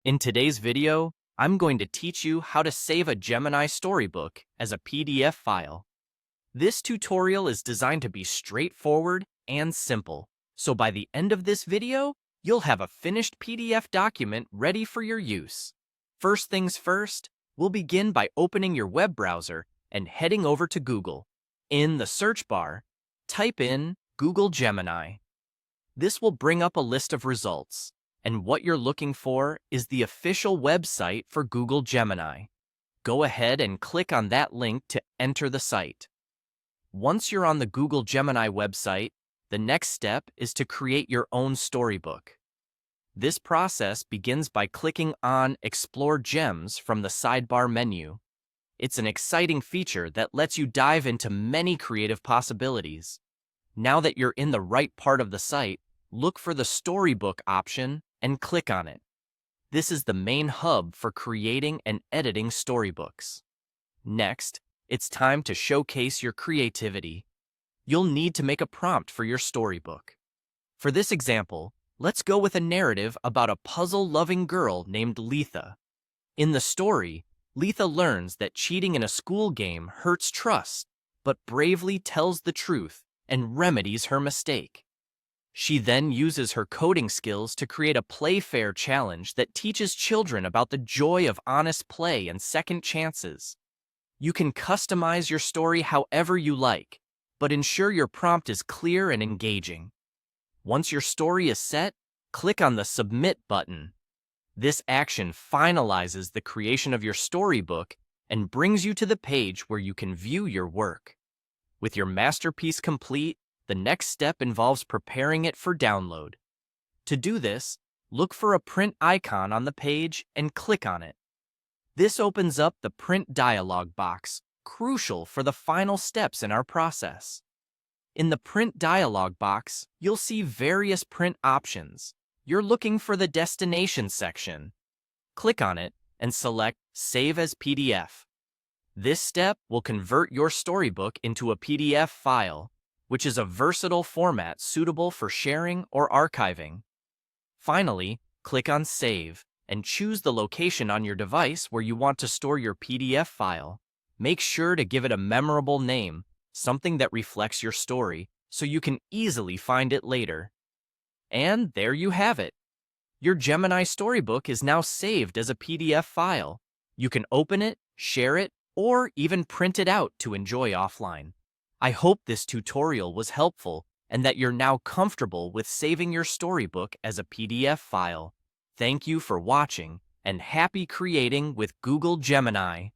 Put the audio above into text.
In today's video, I'm going to teach you how to save a Gemini Storybook as a PDF file. This tutorial is designed to be straightforward and simple, so by the end of this video, you'll have a finished PDF document ready for your use. First things first, we'll begin by opening your web browser and heading over to Google. In the search bar, type in Google Gemini. This will bring up a list of results, and what you're looking for is the official website for Google Gemini. Go ahead and click on that link to enter the site. Once you're on the Google Gemini website, the next step is to create your own storybook. This process begins by clicking on Explore Gems from the sidebar menu. It's an exciting feature that lets you dive into many creative possibilities. Now that you're in the right part of the site, look for the Storybook option and click on it. This is the main hub for creating and editing storybooks. Next, it's time to showcase your creativity. You'll need to make a prompt for your storybook. For this example, let's go with a narrative about a puzzle-loving girl named Letha. In the story, Letha learns that cheating in a school game hurts trust, but bravely tells the truth and remedies her mistake. She then uses her coding skills to create a Playfair challenge that teaches children about the joy of honest play and second chances. You can customize your story however you like, but ensure your prompt is clear and engaging. Once your story is set, click on the Submit button. This action finalizes the creation of your storybook and brings you to the page where you can view your work. With your masterpiece complete, the next step involves preparing it for download. To do this, look for a print icon on the page and click on it. This opens up the print dialog box, crucial for the final steps in our process. In the print dialog box, you'll see various print options. You're looking for the destination section. Click on it and select Save as PDF. This step will convert your storybook into a PDF file, which is a versatile format suitable for sharing or archiving. Finally, click on Save and choose the location on your device where you want to store your PDF file. Make sure to give it a memorable name, something that reflects your story, so you can easily find it later. And there you have it. Your Gemini Storybook is now saved as a PDF file. You can open it, share it, or even print it out to enjoy offline. I hope this tutorial was helpful and that you're now comfortable with saving your storybook as a PDF file. Thank you for watching, and happy creating with Google Gemini.